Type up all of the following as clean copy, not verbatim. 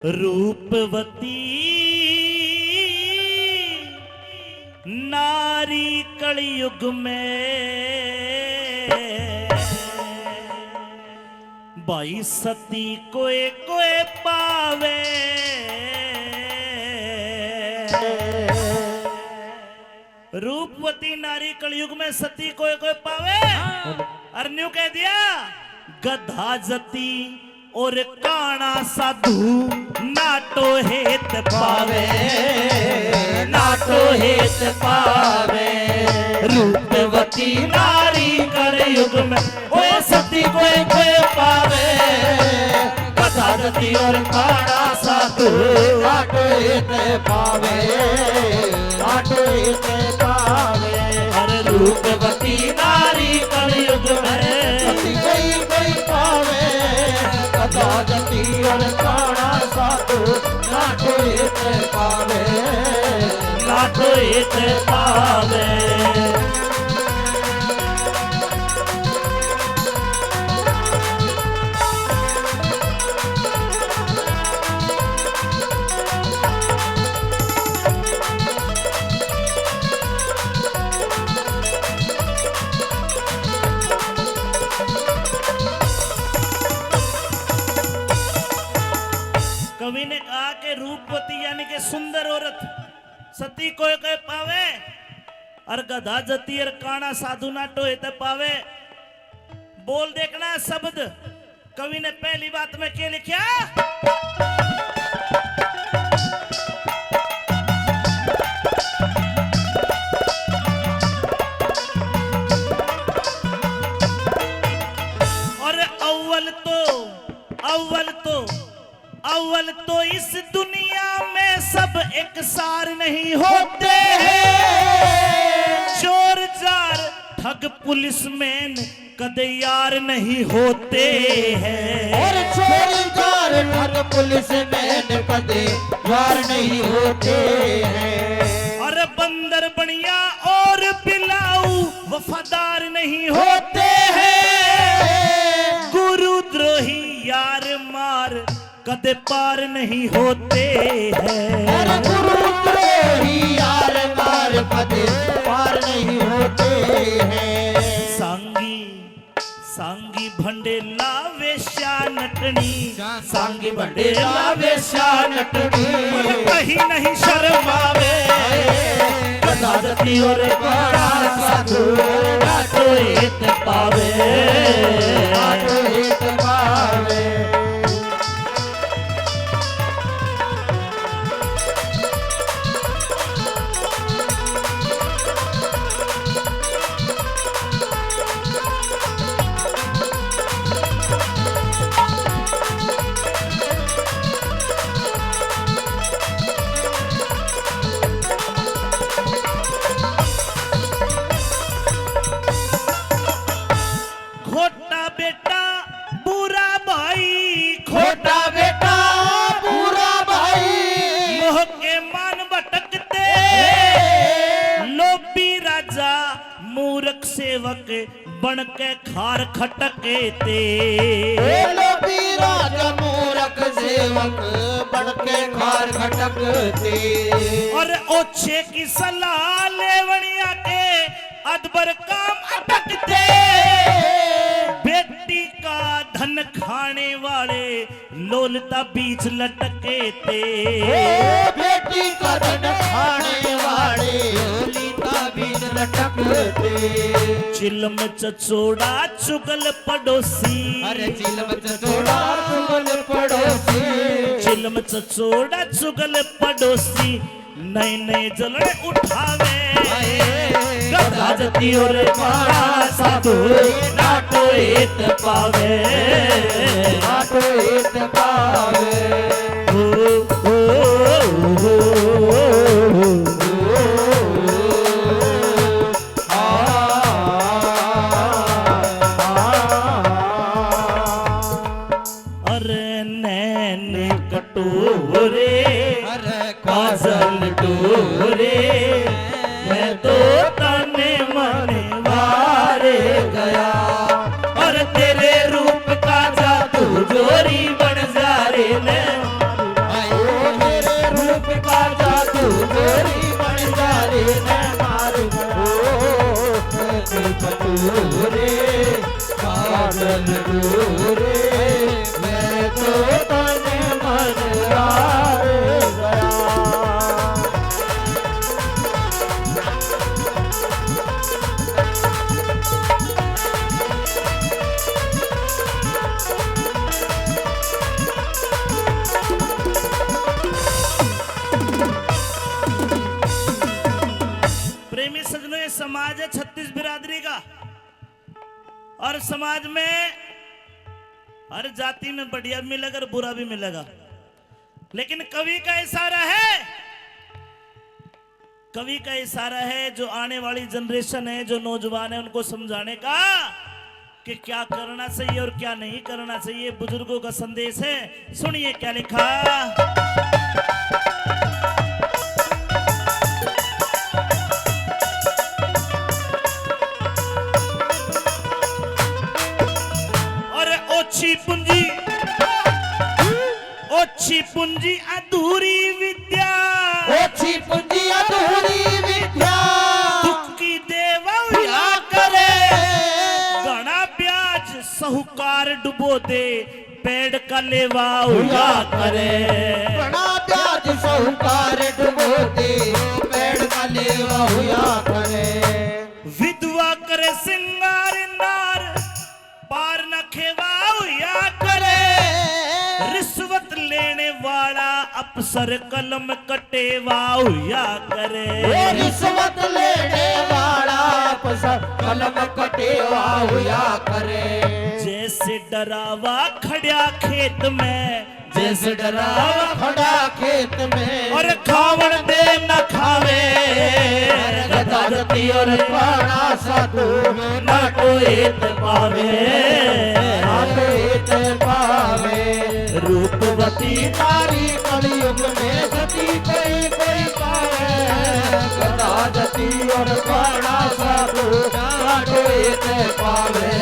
रूपवती नारी कलयुग में भाई सती कोए कोए पावे। रूपवती नारी कलयुग में सती कोए कोए पावे। अरन्यू कह दिया गधा जती और काना साधु नाटो हेत पावे, नाटो हेत पावे। रूपवती नारी कलयुग में ओए सती कोई कोई पावे। गधा जती और काना साधु नाटो हेत पावे, नाटो हेत पावे। अरे रूपवती नारी कलयुग में सती कोई कोई पावे। गधा जती और काना साधु नाटो हेत पावे, नाटो हेत पावे। कवि ने कहा कि रूपवती यानी कि सुंदर औरत सती कोई कोई पावे और गधा जती और काना साधु नाटो हेते पावे। बोल देखना शब्द कवि ने पहली बात में क्या लिखा। और अव्वल तो इस दुनिया में सब एक सार नहीं होते हैं। चोर जार ठग पुलिस मैन कदे यार नहीं होते हैं। और चोर जार ठग पुलिस मैन कदे यार नहीं होते हैं। और बंदर बढ़िया और बिलाऊ वफादार नहीं होते हैं। गुरु द्रोही यार मार कदे पार नहीं होते हैं। और गुरु द्रोही यार मार कदे पार नहीं होते हैं। सांगी भंडेला वेश्या नटनी, सांगी भंडेला वेश्या नटनी कहीं नहीं शर्मावे। गधा जती और काना साधु नाटो हेत पावे, नाटो हेत पावे। खोटा बेटा बुरा भाई मोह के मान भटकते। लोभी राजा मूर्ख सेवक बन के खार खटकते। लोभी राजा मूर्ख सेवक बन के खार खटकते। और ओछे की सलाह लेवनिया के अदबर काम अटकते। बेटी का धन खाने वाले लोलता बीच लटके थे। बेटी का धन खाने वाले लोलता बीच लटकते। चिलम चचोड़ा चुगल पड़ोसी, अरे चिलम चचोड़ा चुगल पड़ोसी। चिलम चचोड़ा चुगल पड़ोसी नए नए जलड़े उठावे। गधा जती और काना साधु नाटो हेत पावे, नाटो हेत पावे। अरे नैन कटोरे काजल टोरे मैं तो तने मन वारे गया। और तेरे रूप का जादू जोरी बन जा रे ने समाज है 36 बिरादरी का, और समाज में हर जाति में बढ़िया भी मिलेगा और बुरा भी मिलेगा। लेकिन कवि का इशारा है, कवि का इशारा है जो आने वाली जनरेशन है, जो नौजवान है, उनको समझाने का कि क्या करना चाहिए और क्या नहीं करना चाहिए। बुजुर्गों का संदेश है, सुनिए क्या लिखा। और ओछी पूंजी अधूरी विद्या, ओछी पूंजी अधूरी विद्या, दुखी देवा या करे, घना ब्याज साहूकार डुबो दे, पेड़ का लेवा या करे। घना ब्याज साहूकार डुबो दे, पेड़ का लेवा हुआ करे। विधवा करे सिंगार नार, पार न खेवा या करे, रिश्वत लेने वाला अफसर कलम कटेवा या करे। रिश्वत लेने वाला अफसर कलम कटेवा हुआ करे। जैसे डरावा खड़ा खेत में, जैसे डरावा खड़ा खेत में, और खावण दे न खावे, गदा जती और पाना साधु न कोएत पावे, ना कोएत पावे। रूपवती नारी कलयुग में सती कोई कोई पावे, गदा जती और पाना साधु ना कोएत पावे,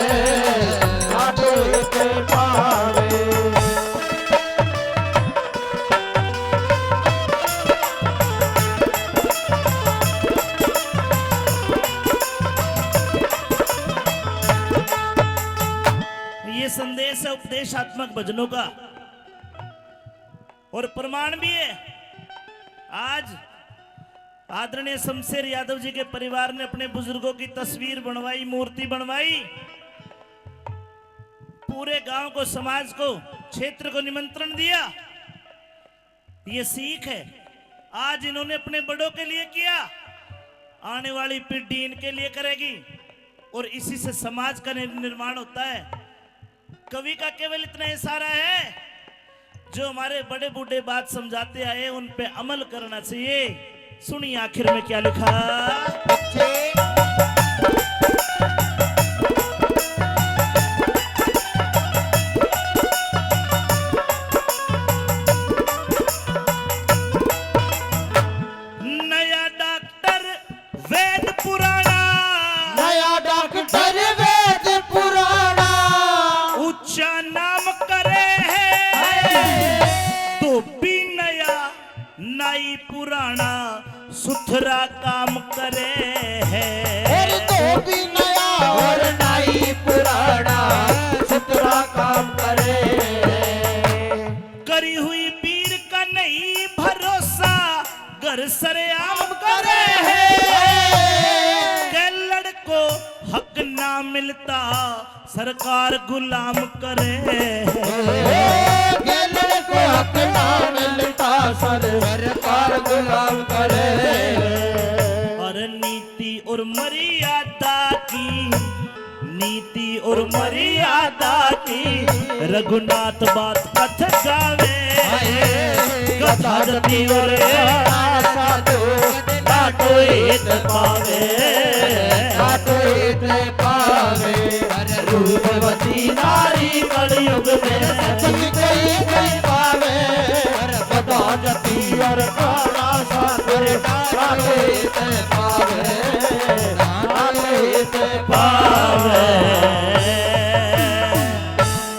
ना कोएत पावे। ये संदेश है उपदेशात्मक भजनों का, और प्रमाण भी है। आज आदरणीय शमशेर यादव जी के परिवार ने अपने बुजुर्गों की तस्वीर बनवाई, मूर्ति बनवाई, पूरे गांव को, समाज को, क्षेत्र को निमंत्रण दिया। ये सीख है। आज इन्होंने अपने बड़ों के लिए किया, आने वाली पीढ़ी इनके लिए करेगी, और इसी से समाज का निर्माण होता है। कवि का केवल इतना इशारा है, जो हमारे बड़े बूढ़े बात समझाते आए उन पे अमल करना चाहिए। सुनिए आखिर में क्या लिखा। नया डॉक्टर वेद पुराना, नया डॉक्टर वेद पुराना, ऊंचा नाम करे है, तो भी नया नाई पुराना सुथरा काम करे है। और तो भी नया और नाई पुराना सुथरा काम करे। करी हुई पीर का नहीं भरोसा, घर सरेआम करे है। के लड़को हक ना मिलता, सरकार गुलाम करे है। के लड़को हक ना मिलता, सरकार गुलाम करे। और नीति और मर्यादा की, नीति और मर्यादा की रघुनाथ बात कथ गावे। कथा जती और साधु नाटो हित पावे, नाटो हित पावे। रूपवती नारी कलयुग में सती कोई कोई पावे, गदा जती और काला साधु नाटो हित पावे।